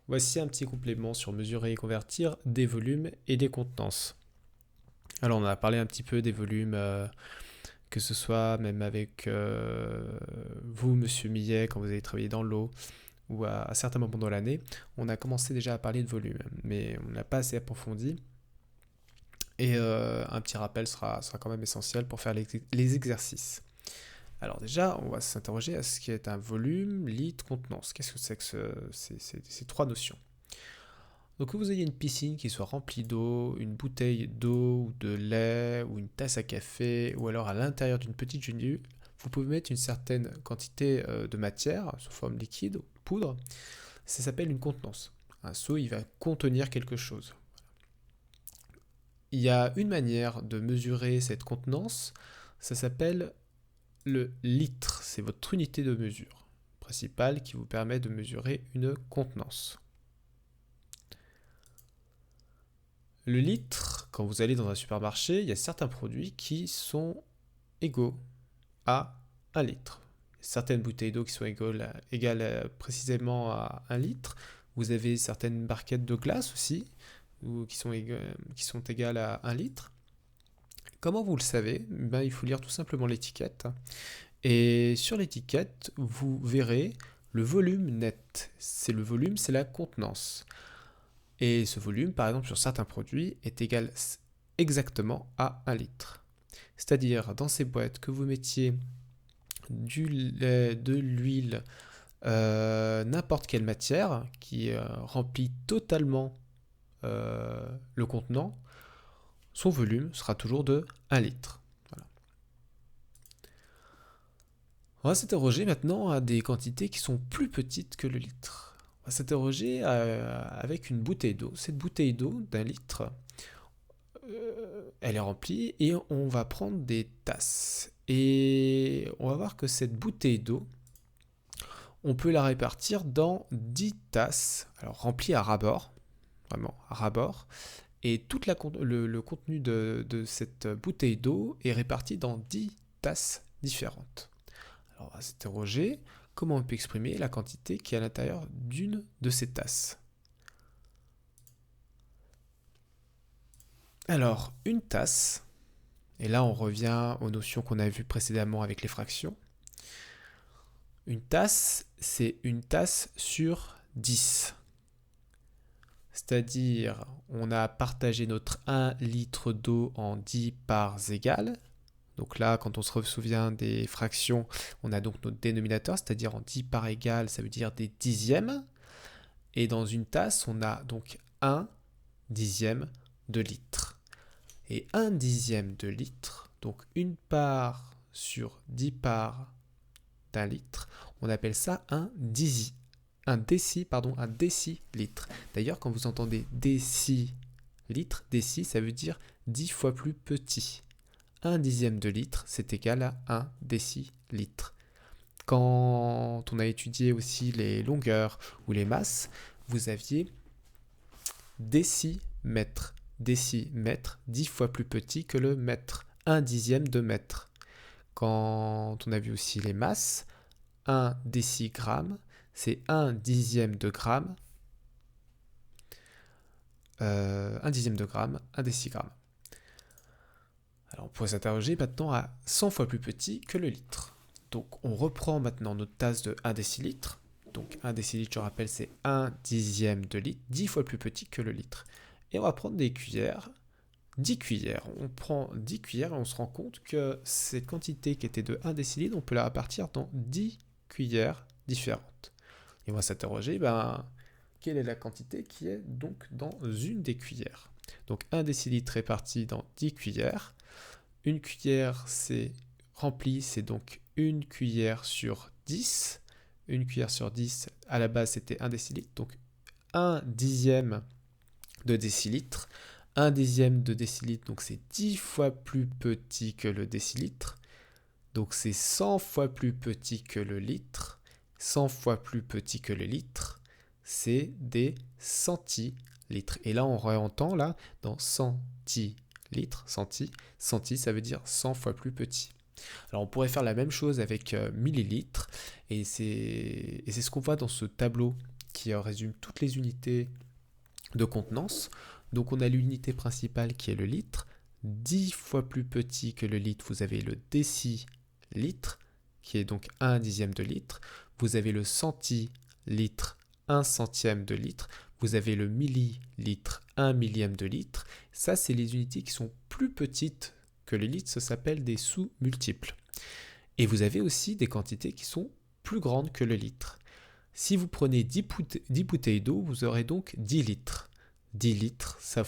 Voici un petit complément sur mesurer et convertir des volumes et des contenances. Alors on a parlé un petit peu des volumes, que ce soit même avec vous, Monsieur Millet, quand vous avez travaillé dans l'eau, ou à certains moments dans l'année, on a commencé déjà à parler de volume, mais on n'a pas assez approfondi. Et un petit rappel sera quand même essentiel pour faire les exercices. Alors déjà, on va s'interroger à ce qui est un volume, litre, contenance. Qu'est-ce que c'est que ces trois notions? Donc que vous ayez une piscine qui soit remplie d'eau, une bouteille d'eau ou de lait ou une tasse à café ou alors à l'intérieur d'une petite genue, vous pouvez mettre une certaine quantité de matière sous forme liquide ou poudre. Ça s'appelle une contenance. Un seau, il va contenir quelque chose. Il y a une manière de mesurer cette contenance, ça s'appelle le litre. C'est votre unité de mesure principale qui vous permet de mesurer une contenance. Le litre, quand vous allez dans un supermarché, il y a certains produits qui sont égaux à 1 litre. Certaines bouteilles d'eau qui sont égales précisément à 1 litre. Vous avez certaines barquettes de glace aussi, qui sont égales à 1 litre. Comment vous le savez? Il faut lire tout simplement l'étiquette. Et sur l'étiquette, vous verrez le volume net. C'est le volume, c'est la contenance. Et ce volume, par exemple, sur certains produits, est égal exactement à 1 litre. C'est-à-dire, dans ces boîtes, que vous mettiez du lait, de l'huile, n'importe quelle matière qui remplit totalement le contenant, son volume sera toujours de 1 litre. Voilà. On va s'interroger maintenant à des quantités qui sont plus petites que le litre. On va s'interroger avec une bouteille d'eau. Cette bouteille d'eau d'1 litre, elle est remplie et on va prendre des tasses. Et on va voir que cette bouteille d'eau, on peut la répartir dans 10 tasses, alors remplies à ras-bord, vraiment à ras-bord. Et tout le contenu de cette bouteille d'eau est réparti dans 10 tasses différentes. Alors on va s'interroger comment on peut exprimer la quantité qui est à l'intérieur d'une de ces tasses. Alors, une tasse, et là on revient aux notions qu'on a vues précédemment avec les fractions. Une tasse, c'est une tasse sur 10. C'est-à-dire, on a partagé notre 1 litre d'eau en 10 parts égales. Donc là, quand on se souvient des fractions, on a donc notre dénominateur, c'est-à-dire en 10 parts égales, ça veut dire des dixièmes. Et dans une tasse, on a donc 1 dixième de litre. Et 1 dixième de litre, donc une part sur 10 parts d'un litre, on appelle ça un décilitre. D'ailleurs, quand vous entendez décilitre, déci, ça veut dire 10 fois plus petit. 1 dixième de litre, c'est égal à 1 décilitre. Quand on a étudié aussi les longueurs ou les masses, vous aviez décimètre. Décimètre, 10 fois plus petit que le mètre. 1 dixième de mètre. Quand on a vu aussi les masses, 1 décigramme, c'est 1 dixième de gramme. 1 dixième de gramme, 1 décigramme. Alors on pourrait s'interroger maintenant à 100 fois plus petit que le litre. Donc on reprend maintenant notre tasse de 1 décilitre. Donc 1 décilitre, je rappelle, c'est 1 dixième de litre, 10 fois plus petit que le litre. Et on va prendre des cuillères, 10 cuillères. On prend 10 cuillères et on se rend compte que cette quantité qui était de 1 décilitre, on peut la répartir dans 10 cuillères différentes. Et on va s'interroger, quelle est la quantité qui est donc dans une des cuillères? Donc 1 décilitre réparti dans 10 cuillères. Une cuillère, c'est rempli, c'est donc une cuillère sur 10. Une cuillère sur 10, à la base, c'était 1 décilitre. Donc 1 dixième de décilitre. 1 dixième de décilitre, donc c'est 10 fois plus petit que le décilitre. Donc c'est 100 fois plus petit que le litre. 100 fois plus petit que le litre, c'est des centilitres. Et là, on réentend là, dans centilitres, centi, ça veut dire 100 fois plus petit. Alors on pourrait faire la même chose avec millilitres, et c'est ce qu'on voit dans ce tableau qui résume toutes les unités de contenance. Donc on a l'unité principale qui est le litre. 10 fois plus petit que le litre, vous avez le décilitre, qui est donc 1 dixième de litre. Vous avez le centilitre, 1 centième de litre. Vous avez le millilitre, 1 millième de litre. Ça, c'est les unités qui sont plus petites que le litre. Ça s'appelle des sous-multiples. Et vous avez aussi des quantités qui sont plus grandes que le litre. Si vous prenez 10 bouteilles d'eau, vous aurez donc 10 litres. 10 litres, ça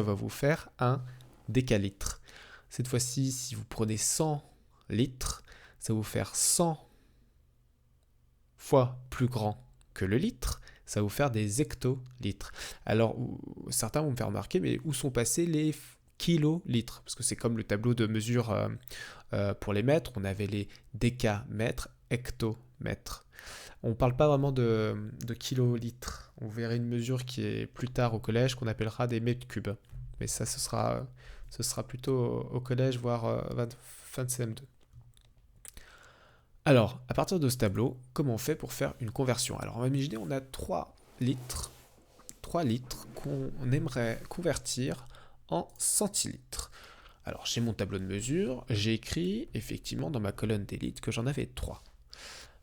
va vous faire un décalitre. Cette fois-ci, si vous prenez 100 litres, ça va vous faire 100 fois plus grand que le litre. Ça va vous faire des hectolitres. Alors, certains vont me faire remarquer, mais où sont passés les kilolitres? Parce que c'est comme le tableau de mesure pour les mètres. On avait les décamètres, hectomètres. On ne parle pas vraiment de kilolitres. On verra une mesure qui est plus tard au collège qu'on appellera des mètres cubes. Mais ça, ce sera plutôt au collège, voire fin de CM2. Alors, à partir de ce tableau, comment on fait pour faire une conversion? Alors, on va imaginer on a 3 litres qu'on aimerait convertir en centilitres. Alors, j'ai mon tableau de mesure, j'ai écrit effectivement dans ma colonne des litres que j'en avais 3.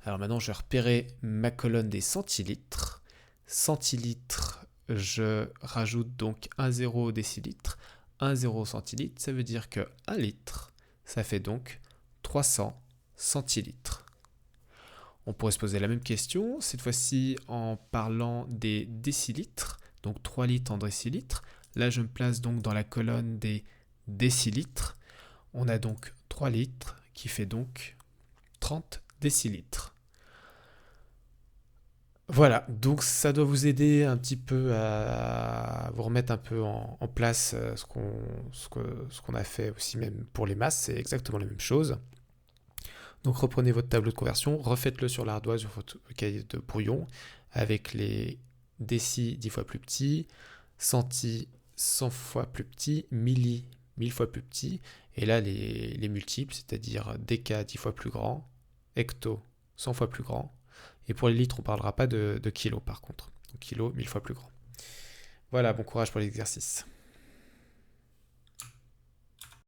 Alors maintenant, je vais repérer ma colonne des centilitres. Centilitres, je rajoute donc 1 zéro décilitre, 1 zéro centilitre. Ça veut dire que 1 litre, ça fait donc 300 centilitres. On pourrait se poser la même question, cette fois-ci en parlant des décilitres, donc 3 litres en décilitres. Là, je me place donc dans la colonne des décilitres. On a donc 3 litres qui fait donc 30 décilitres. Voilà, donc ça doit vous aider un petit peu à vous remettre un peu en place ce qu'on a fait aussi même pour les masses, c'est exactement la même chose. Donc reprenez votre tableau de conversion, refaites-le sur l'ardoise sur votre cahier de brouillon avec les décis 10 fois plus petits, centi 100 fois plus petits, milli 1000 fois plus petits, et là les multiples, c'est-à-dire déca 10 fois plus grand, hecto 100 fois plus grand, et pour les litres on ne parlera pas de kilos par contre, donc kilo 1000 fois plus grand. Voilà, bon courage pour l'exercice.